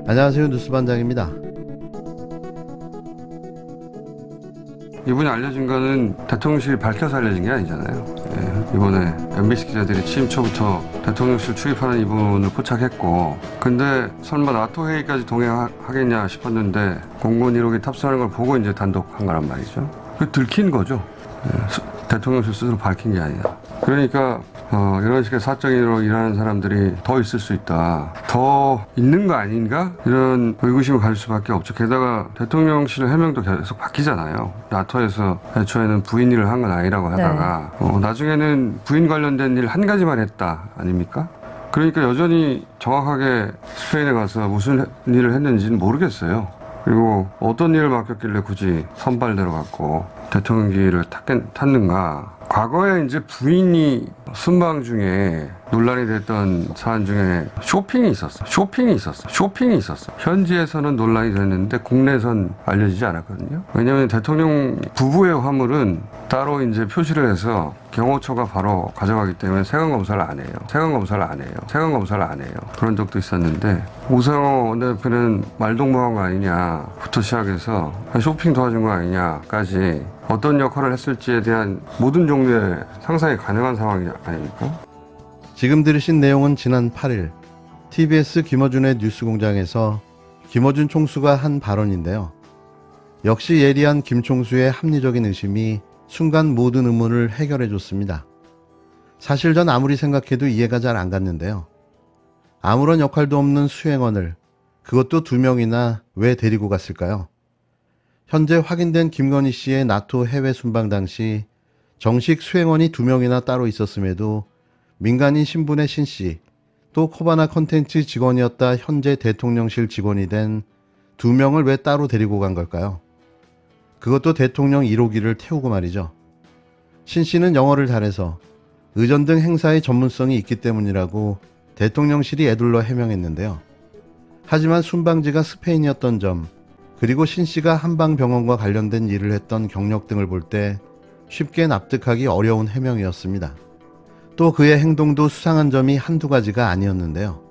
안녕하세요, 뉴스반장입니다. 이분이 알려진 거는 대통령실이 밝혀서 알려진 게 아니잖아요. 이번에 MBC 기자들이 취임 초부터 대통령실 출입하는 이분을 포착했고, 근데 설마 나토 회의까지 동행하겠냐 싶었는데 공군 1호기 탑승하는 걸 보고 이제 단독 한 거란 말이죠. 그 들킨 거죠. 대통령실 스스로 밝힌 게 아니라. 그러니까 이런 식의 사적인으로 일하는 사람들이 더 있을 수 있다. 더 있는 거 아닌가? 이런 의구심을 가질 수밖에 없죠. 게다가 대통령실 해명도 계속 바뀌잖아요. 나토에서 애초에는 부인 일을 한 건 아니라고 하다가 나중에는 부인 관련된 일 한 가지만 했다 아닙니까? 그러니까 여전히 정확하게 스페인에 가서 무슨 일을 했는지는 모르겠어요. 그리고 어떤 일을 맡겼길래 굳이 선발대로 갖고 대통령기를 탔는가. 과거에 이제 부인이 순방 중에 논란이 됐던 사안 중에 쇼핑이 있었어. 현지에서는 논란이 됐는데 국내에선 알려지지 않았거든요. 왜냐하면 대통령 부부의 화물은 따로 이제 표시를 해서 경호처가 바로 가져가기 때문에 세관 검사를 안 해요. 그런 적도 있었는데 오세훈 원내대표는 말동무한 거 아니냐부터 시작해서 쇼핑 도와준 거 아니냐까지 어떤 역할을 했을지에 대한 모든 종류의 상상이 가능한 상황이 아닙니까? 지금 들으신 내용은 지난 8일 TBS 김어준의 뉴스공장에서 김어준 총수가 한 발언인데요. 역시 예리한 김 총수의 합리적인 의심이 순간 모든 의문을 해결해 줬습니다. 사실 전 아무리 생각해도 이해가 잘 안 갔는데요. 아무런 역할도 없는 수행원을, 그것도 2명이나 왜 데리고 갔을까요? 현재 확인된 김건희 씨의 나토 해외 순방 당시 정식 수행원이 2명이나 따로 있었음에도 민간인 신분의 신 씨, 또 코바나 컨텐츠 직원이었다 현재 대통령실 직원이 된 2명을 왜 따로 데리고 간 걸까요? 그것도 대통령 1호기를 태우고 말이죠. 신 씨는 영어를 잘해서 의전 등 행사의 전문성이 있기 때문이라고 대통령실이 애둘러 해명했는데요. 하지만 순방지가 스페인이었던 점, 그리고 신 씨가 한방병원과 관련된 일을 했던 경력 등을 볼 때 쉽게 납득하기 어려운 해명이었습니다. 또 그의 행동도 수상한 점이 한두 가지가 아니었는데요.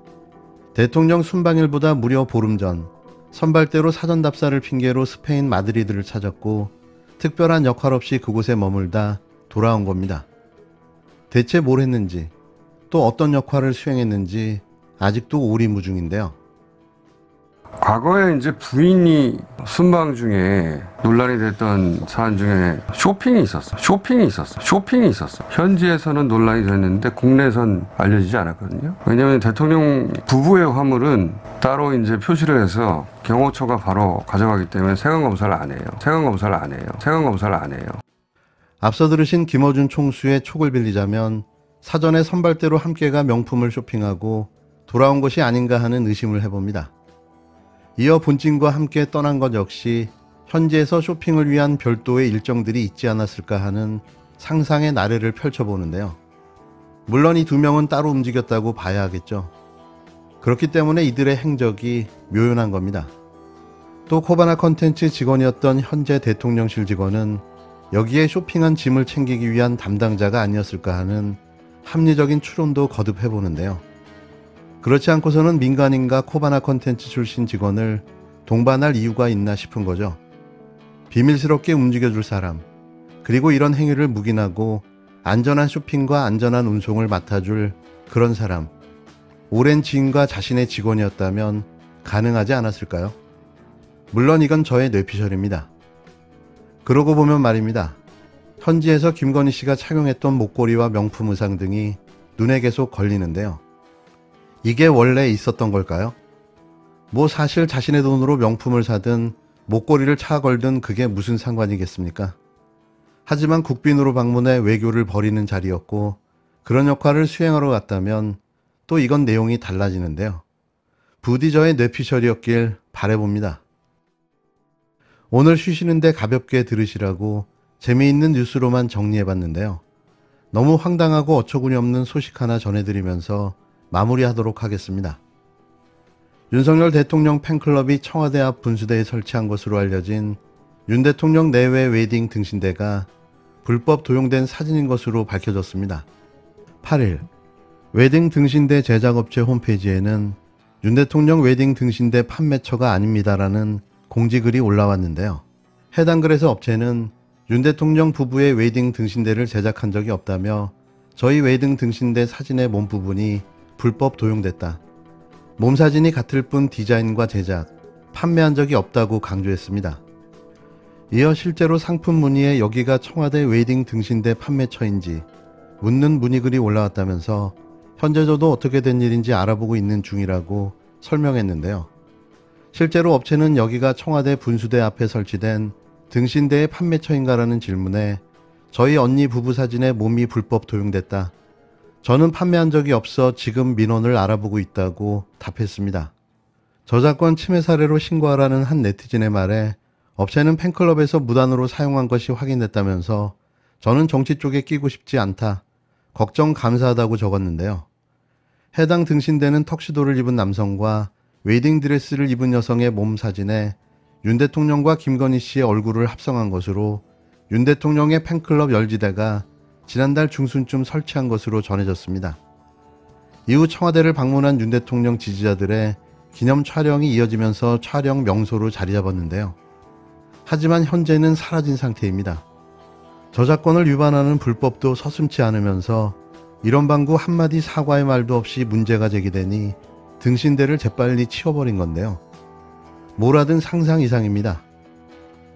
대통령 순방일보다 무려 보름 전 선발대로 사전 답사를 핑계로 스페인 마드리드를 찾았고 특별한 역할 없이 그곳에 머물다 돌아온 겁니다. 대체 뭘 했는지, 또 어떤 역할을 수행했는지 아직도 오리무중인데요. 과거에 이제 부인이 순방 중에 논란이 됐던 사안 중에 쇼핑이 있었어. 현지에서는 논란이 됐는데 국내에선 알려지지 않았거든요. 왜냐하면 대통령 부부의 화물은 따로 이제 표시를 해서 경호처가 바로 가져가기 때문에 세관 검사를 안 해요. 앞서 들으신 김어준 총수의 촉을 빌리자면 사전에 선발대로 함께가 명품을 쇼핑하고 돌아온 것이 아닌가 하는 의심을 해봅니다. 이어 본진과 함께 떠난 것 역시 현지에서 쇼핑을 위한 별도의 일정들이 있지 않았을까 하는 상상의 나래를 펼쳐보는데요. 물론 이 2명은 따로 움직였다고 봐야 하겠죠. 그렇기 때문에 이들의 행적이 묘연한 겁니다. 또 코바나 컨텐츠 직원이었던 현재 대통령실 직원은 여기에 쇼핑한 짐을 챙기기 위한 담당자가 아니었을까 하는 합리적인 추론도 거듭해보는데요. 그렇지 않고서는 민간인과 코바나 컨텐츠 출신 직원을 동반할 이유가 있나 싶은 거죠. 비밀스럽게 움직여줄 사람, 그리고 이런 행위를 묵인하고 안전한 쇼핑과 안전한 운송을 맡아줄 그런 사람, 오랜 지인과 자신의 직원이었다면 가능하지 않았을까요? 물론 이건 저의 뇌피셜입니다. 그러고 보면 말입니다. 현지에서 김건희 씨가 착용했던 목걸이와 명품 의상 등이 눈에 계속 걸리는데요. 이게 원래 있었던 걸까요? 뭐 사실 자신의 돈으로 명품을 사든 목걸이를 차 걸든 그게 무슨 상관이겠습니까? 하지만 국빈으로 방문해 외교를 벌이는 자리였고 그런 역할을 수행하러 갔다면 또 이건 내용이 달라지는데요. 부디 저의 뇌피셜이었길 바라봅니다. 오늘 쉬시는데 가볍게 들으시라고 재미있는 뉴스로만 정리해봤는데요. 너무 황당하고 어처구니 없는 소식 하나 전해드리면서 마무리하도록 하겠습니다. 윤석열 대통령 팬클럽이 청와대 앞 분수대에 설치한 것으로 알려진 윤 대통령 내외 웨딩 등신대가 불법 도용된 사진인 것으로 밝혀졌습니다. 8일 웨딩 등신대 제작업체 홈페이지에는 윤 대통령 웨딩 등신대 판매처가 아닙니다라는 공지글이 올라왔는데요. 해당 글에서 업체는 윤 대통령 부부의 웨딩 등신대를 제작한 적이 없다며 저희 웨딩 등신대 사진의 몸 부분이 불법 도용됐다. 몸 사진이 같을 뿐 디자인과 제작, 판매한 적이 없다고 강조했습니다. 이어 실제로 상품 문의에 여기가 청와대 웨딩 등신대 판매처인지 묻는 문의글이 올라왔다면서 현재 저도 어떻게 된 일인지 알아보고 있는 중이라고 설명했는데요. 실제로 업체는 여기가 청와대 분수대 앞에 설치된 등신대의 판매처인가라는 질문에 저희 언니 부부 사진에 몸이 불법 도용됐다. 저는 판매한 적이 없어 지금 민원을 알아보고 있다고 답했습니다. 저작권 침해 사례로 신고하라는 한 네티즌의 말에 업체는 팬클럽에서 무단으로 사용한 것이 확인됐다면서 저는 정치 쪽에 끼고 싶지 않다. 걱정 감사하다고 적었는데요. 해당 등신대는 턱시도를 입은 남성과 웨딩드레스를 입은 여성의 몸 사진에 윤 대통령과 김건희 씨의 얼굴을 합성한 것으로 윤 대통령의 팬클럽 열지대가 지난달 중순쯤 설치한 것으로 전해졌습니다. 이후 청와대를 방문한 윤 대통령 지지자들의 기념 촬영이 이어지면서 촬영 명소로 자리 잡았는데요. 하지만 현재는 사라진 상태입니다. 저작권을 위반하는 불법도 서슴지 않으면서 이런 방구 한마디 사과의 말도 없이 문제가 제기되니 등신대를 재빨리 치워버린 건데요. 뭐라든 상상 이상입니다.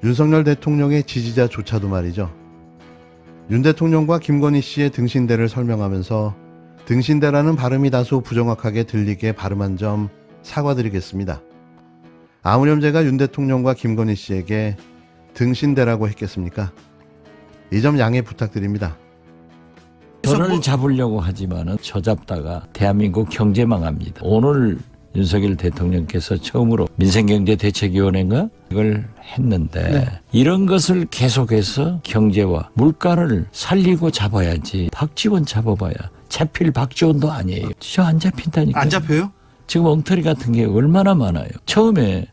윤석열 대통령의 지지자조차도 말이죠. 윤 대통령과 김건희 씨의 등신대를 설명하면서 등신대라는 발음이 다소 부정확하게 들리게 발음한 점 사과드리겠습니다. 아무렴제가 윤 대통령과 김건희 씨에게 등신대라고 했겠습니까? 이 점 양해 부탁드립니다. 저를 잡으려고 하지만은 저 잡다가 대한민국 경제 망합니다. 오늘 윤석열 대통령께서 처음으로 민생경제대책위원회인가 이걸 했는데 이런 것을 계속해서 경제와 물가를 살리고 잡아야지. 박지원 잡아봐야 잡힐 박지원도 아니에요. 저 안 잡힌다니까. 안 잡혀요? 지금 엉터리 같은 게 얼마나 많아요. 처음에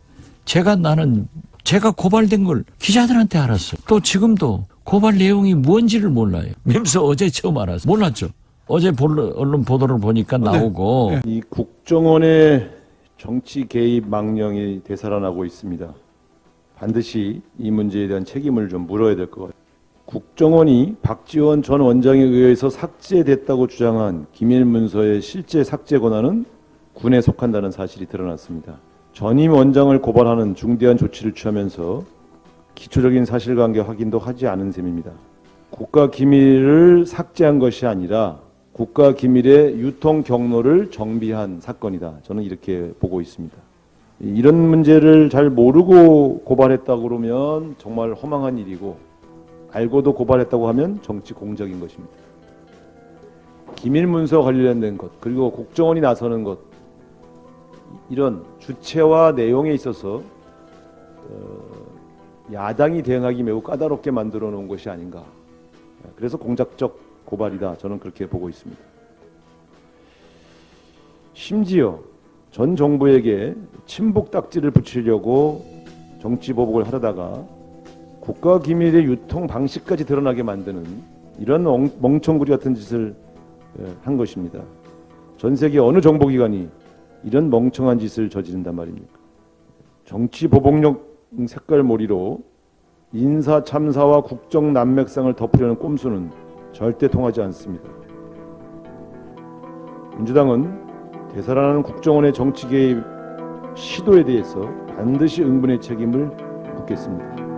제가 고발된 걸 기자들한테 알았어요. 또 지금도 고발 내용이 뭔지를 몰라요. 면서 어제 처음 알았어요. 몰랐죠. 어제 언론 보도를 보니까 나오고. 네. 이 국정원의 정치 개입 망령이 되살아나고 있습니다. 반드시 이 문제에 대한 책임을 좀 물어야 될 것 같아요. 국정원이 박지원 전 원장에 의해서 삭제됐다고 주장한 기밀 문서의 실제 삭제 권한은 군에 속한다는 사실이 드러났습니다. 전임 원장을 고발하는 중대한 조치를 취하면서 기초적인 사실관계 확인도 하지 않은 셈입니다. 국가기밀을 삭제한 것이 아니라 국가기밀의 유통 경로를 정비한 사건이다. 저는 이렇게 보고 있습니다. 이런 문제를 잘 모르고 고발했다고 그러면 정말 허망한 일이고 알고도 고발했다고 하면 정치 공작인 것입니다. 기밀문서 관련된 것 그리고 국정원이 나서는 것 이런 주체와 내용에 있어서 야당이 대응하기 매우 까다롭게 만들어 놓은 것이 아닌가. 그래서 공작적 고발이다. 저는 그렇게 보고 있습니다. 심지어 전 정부에게 친북 딱지를 붙이려고 정치보복을 하려다가 국가기밀의 유통 방식까지 드러나게 만드는 이런 멍청구리 같은 짓을 한 것입니다. 전 세계 어느 정보기관이 이런 멍청한 짓을 저지른단 말입니까? 정치보복용 색깔몰이로 인사참사와 국정난맥상을 덮으려는 꼼수는 절대 통하지 않습니다. 민주당은 되살아나는 국정원의 정치 개입 시도에 대해서 반드시 응분의 책임을 묻겠습니다.